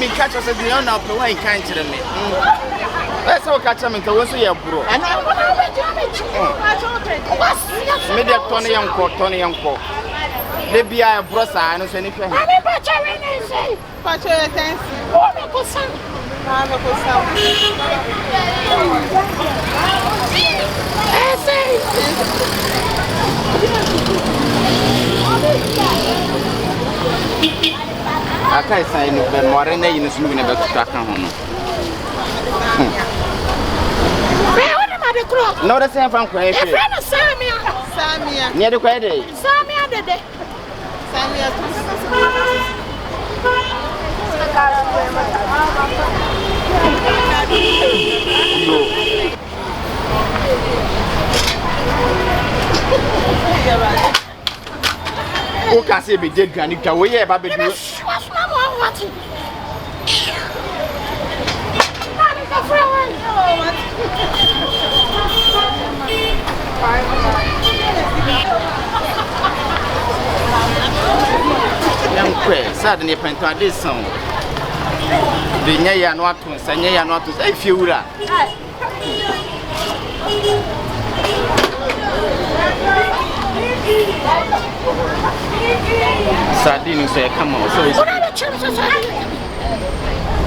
me catch us beyond now for one kind to me. That's how catch them into what's your bro. And I want to make Tony and Co. They be a brother, I don't say anything. I'm a butcher, I say. Butcher, thanks. Oh, my son. I'm a good son. I say. I can't say no more than they in the swing about to track on. No, the same from Quay. Samia. Near the Quay. Samia did it. Samia. Who can say be dead granny? Can we hear about the young queer, suddenly pent on this song. The Naya not to say, Naya not to say, if you would. Sardine say, come on, so it's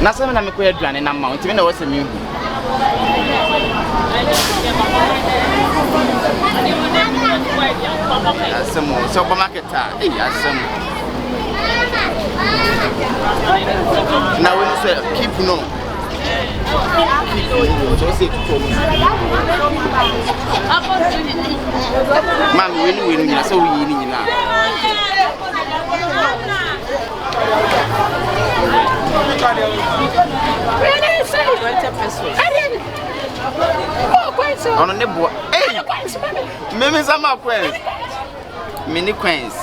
nothing. I'm a queer granny and I'm mounting. You know what's a new. Some more supermarket. Some. Now when you say keep no. So say to Mom, when you so we need now. On the board. Hey, Mimi Sama Queen. Mini Queens.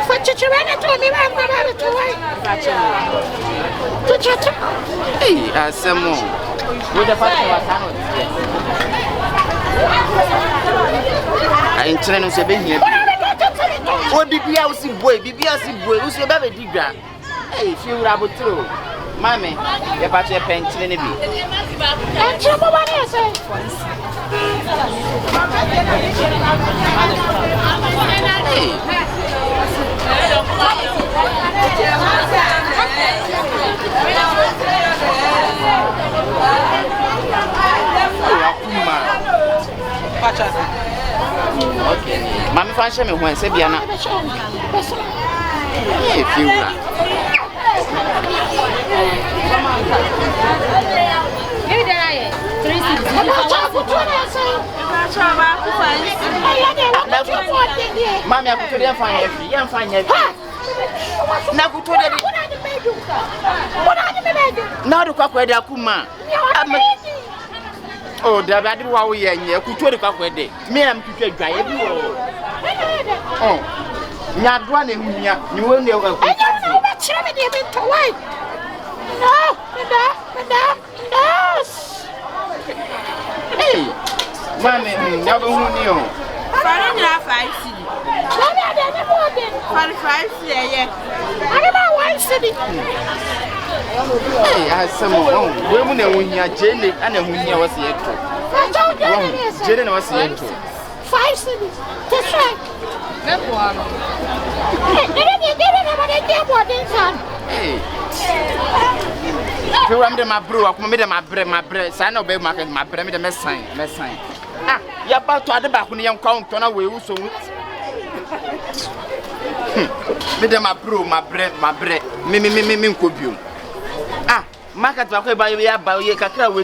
For Chichirana told me I'm going to hey, some more. With the fact I ain't trying to say, what did you see, boy? Did you see, boy? Who's your baby digger? Hey, if you were able to. Mammy, you're about your pension in a bit. And your mother says, okay. Mammy, fashion me when Sabiana. If you Mammy, I put it fine. You're fine. Now, go to the now the cock with the Kuma. Oh, the bad wowie and you could the cock with it. Me, I'm to get dry. Oh, not running, you will never. I don't know what you're to wait. No. Hey, Mammy, never knew. 45 yeah. I don't want city. Hey, I have some women when you are Jenny and when you was here. Jenny was here. 5 cities. That's right. Hey, if you want my brew, I'll come my bread, sign of market, my pyramid, my sign. Ah, you're about to add the back when you count on away so. Madam, my brew, my bread, me could you. Ah, market by your cacao.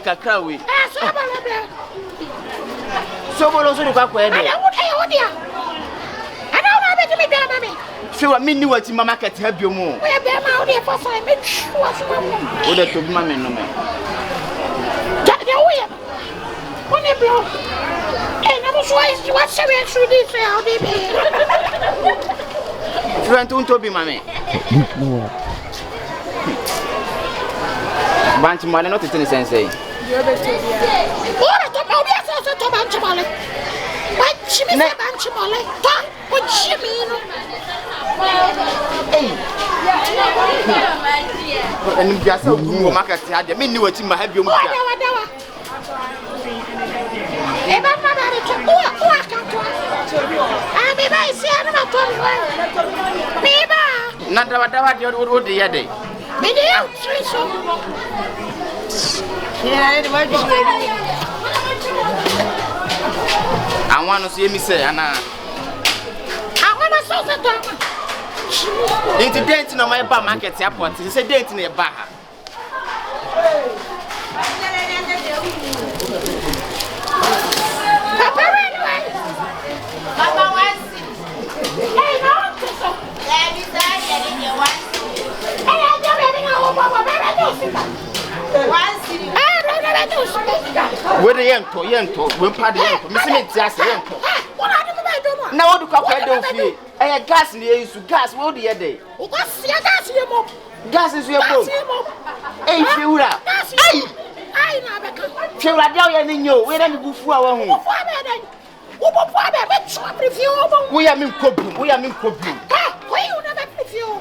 So, what also look up where I don't have it to be done, mammy. So, I mean, you were to my market help you more. We're there out here for 5 minutes. What that took mammy no man. What a blow. And I was wise to watch seven through this. How they be. You want to be mammy? Bunch of money, not to sense. What a to bunch of money. What she mean, bunch of money? What she mean? Hey, And just so good market had the menu what in my heavy. Not what the other day. I want to see me say, Anna. I want to solve the it's a date in my bar market airport. It's a date in a bar. Where the young we'll party. Miss just now, do I don't feel a gas near you gas all the other day. Gas is your boat. Hey, Fiora. Fiora, down in you. Where am I before our home? We are in Cobu. We are in Cobu. Why you never preview?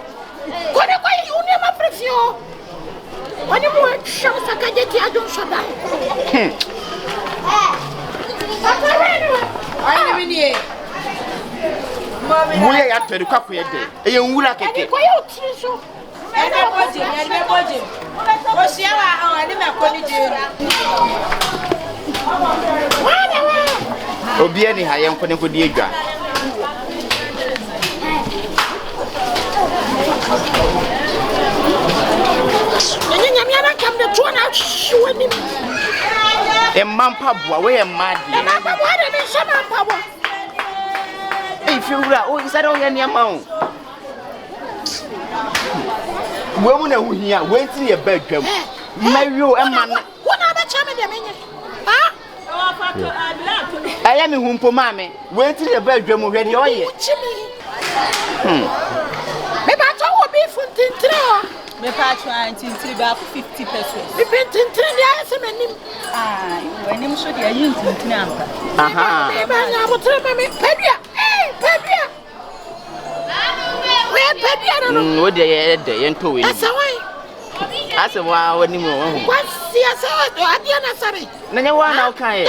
What are you never preview? When you want shows, I can get you. I don't shut down. I'm in here. We are after the coffee a day. A young woman can get you. Obiani, I am putting for the Iga. And Mampa, where am I? If you are, is that all any amount? Woman who here went in your bedroom. Mario and man. What other champion? I am in Humpo Mammy. Went in your bedroom already. Oh, yeah. Maybe I told me from Tintra. Maybe I tried to about 50 pesos. If it's in 3 years, when you should be using number. Aha. Maybe I will tell me, Pebia. Pebia. Where Pebia? What they ain't doing. That's why. That's a while when you move. What's the assault? I didn't say. Then you want okay.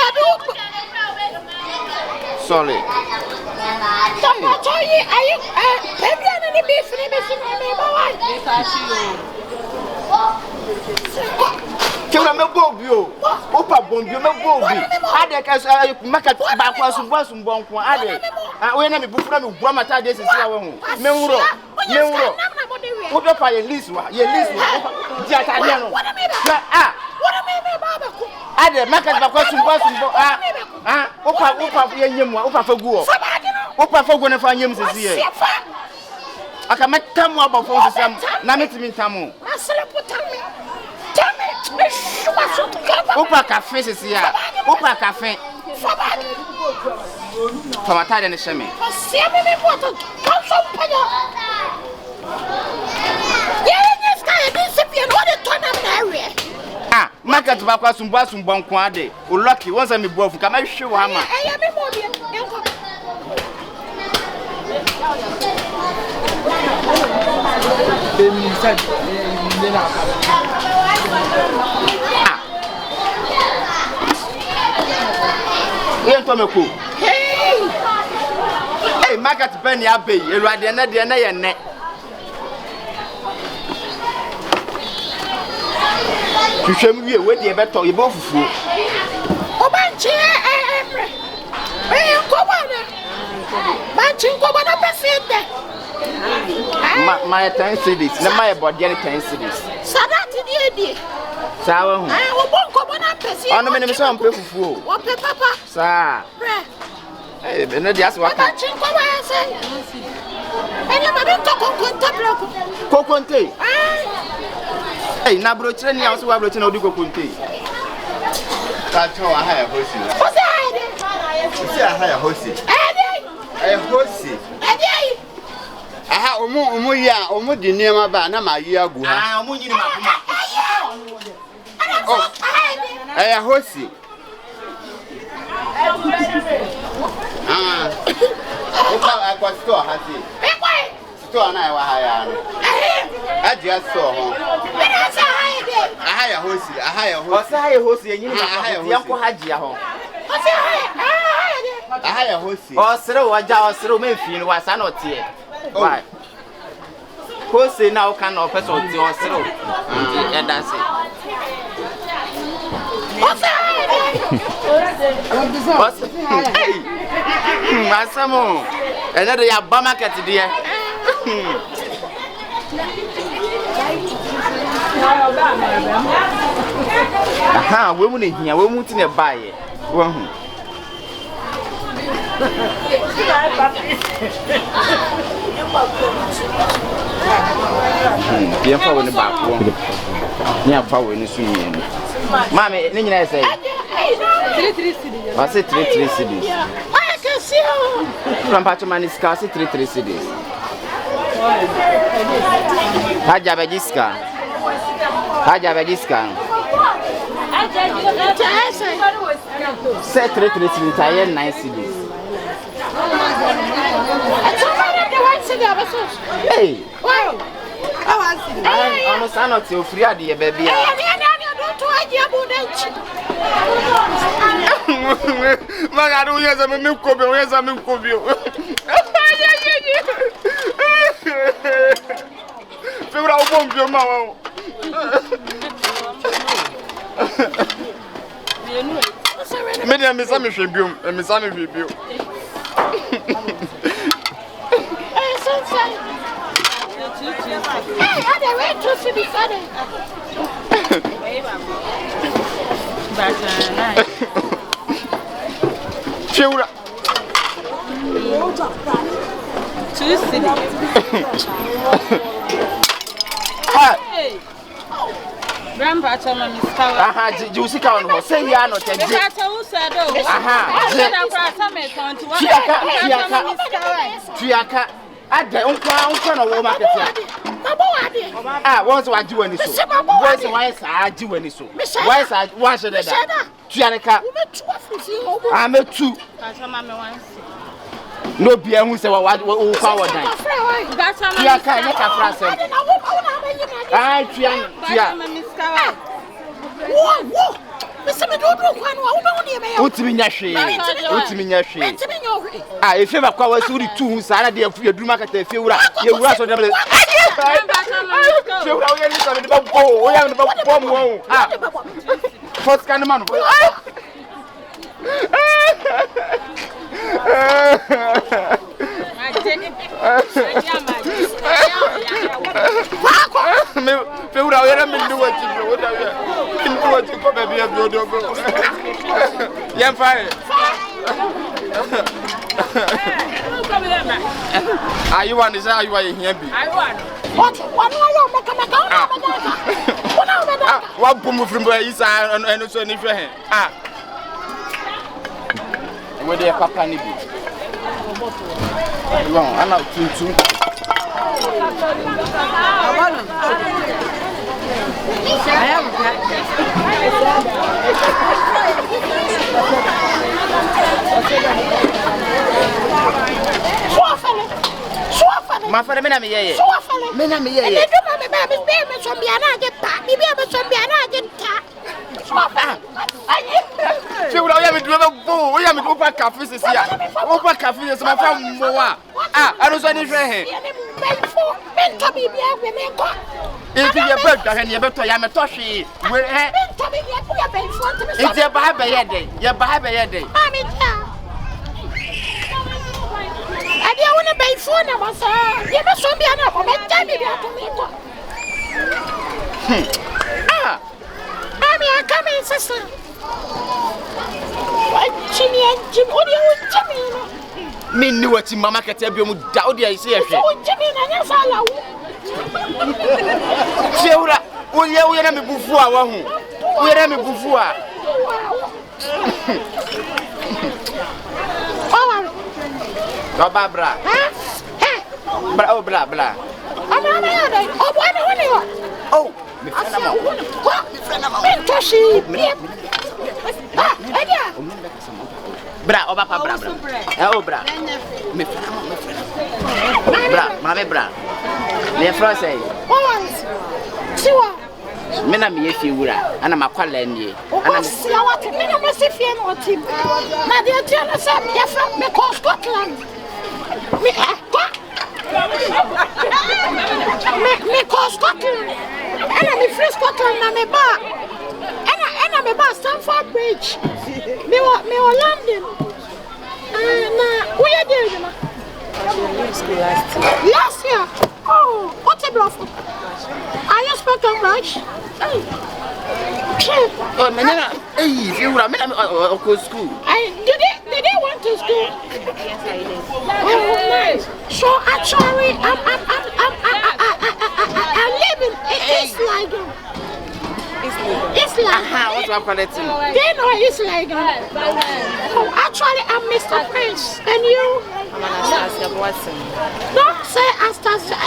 Sorry. So I tell you, Pebia and the beef missing my boy. Opa Bombio, no Bobby. I can market backwards and once and one. When I'm before me, Bramata, this is our home. Memoro. What up I list? You list. Jacano. What I mean, Baba. I did market backwards and once and Opa, Opa for Go. Opa for going to find him this year. I can make Tamu about for some Namit Tamu. Opa Cafe is here. Opa Cafe. From a tide and a shame. Ah, market backwards and Bassum Bonquade. Oh, lucky once I'm both. Come I show Hammer. Hey, market Benny Abbey, you ride another net. You show me where the better you both fool. Oh, Banchi, my 10 cities, no my body 10 cities. Sadati the Sour. I won't come on up. On the minimum, some people fool. What papa? Sir. Hey, just what I say. And you don't talk Coconte. Hey, Nabro Training also have written Odigo Conte. That's how I have Hossie. What's that? I have Hossie. I have Hossie. Aha omo ya omo di nema ba na ma yi agu ha omo nyini makuma oh aya hosi opa akwa store ha si store na wa ha ya no Adia so ho. Ahaya hosi, ahaya hosi. Osahaya hosi enyi na yanko hagia ho. Ahaya hosi. Osere waja osere me fie no wasa na otie. Why? Hosi na o kan na opeso otie osere. E da se. Masamo. Ene de ya ba market de. Aha, we mu ne hia, we mu ti ne bae. Wo hu. Bien fa we ne ba ko. Ni afa we ne su yin. Mama, ni nyina say. 33 cedis. Ba say 33 cedis. I can see you. From Patchman ska say 33 cedis. Haja Bejiska. Haja Bejiska. Say 33 cedis, I 9 cedis. Hey. Wow. I was not your free idea, baby. Magaro yes, I'm a milk cobby, yes, I'm a milk cobby. Figure out bomb your mouth. Many a Miss Amish review, and Miss Amish review. I went to see the Sunday. Children. Hey. Grandpa told me Miss Cowan. Aha, you see Cowan. Say you are not a Miss Tiaka. Ada unka no wo market ah once wa ji wani so once why sa ji wani so why sa wa she da tuaneka ah metu no bia hu se wa kwa wodan tuaka ne ka frase ah tuan wo Mesame do kwa no wo be wo me utimi nya hwe ah efe ba kwa wasi uri tu hu sara de afu yaduru makata efe wura ye wura so dem efe wura wo ye ni so de ba bo wo ya ni ba bo mo ah first kind man me fe wura wo ye na me ndu wa ti wo da we ndu wa ti ko be bia bi odo go yem fire you want to say you are here be I want what you make what boom from where is and so ni hwe ah we dey papa ni bi long ana tuntu Ma fere me na me yeye. Me na me yeye. Me do ma me ba me so bia na age pa. Me bia me so bia na age nta. She will have me do a boo. We have me go cafe this year. Open cafe this my friend Moa. Ah, I don't any friend. If you bet and you better yam toshi. We it's your Bible day. Your Bible day. I don't want to pay for number, sir. You must be an apple. Tell me to me. Ah, I come in, sister. Jimmy and Jim, what do you want, Jimmy? Me knew what in Mamma can tell you without the idea. Jimmy, and yes, I love you. Will you hear me before? Will you hear me before? Oh, Barbara. Oh, blah, blah. Oh, bra, oh, papa, bra. Oh, bra. Bra, my bra. Me France. Tiwa. Me na me fie wura ana makwala nie. Ana si awate me na me si fie no tim. Na de tia na say me from me call Scotland. Me me call Scotland. Ana me free Scotland na me ba. Ana me ba Stamford Bridge. Me wa London. Na where you there na? Last year. Oh, what's a bluff? Are you speaking English? Hey. Oh, me na you wura me na go school. Did they went to school? Yes, I did. Oh, nice. So actually, I'm living in East Legon. It's like what's up call it? They know it's like oh, actually I'm Mr. Prince and you? I'm Anastasia Watson. Don't say Anastasia.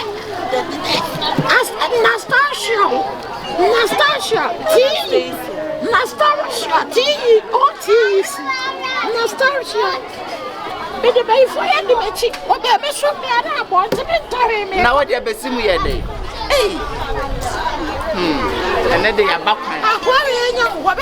Nastasia. T-E-O-T-E-C. Nastasia. But the baby for you, the chick, what they miss me, I don't want to be telling me. Now what they be seeing here day? Hey. And then they are back. I want to know what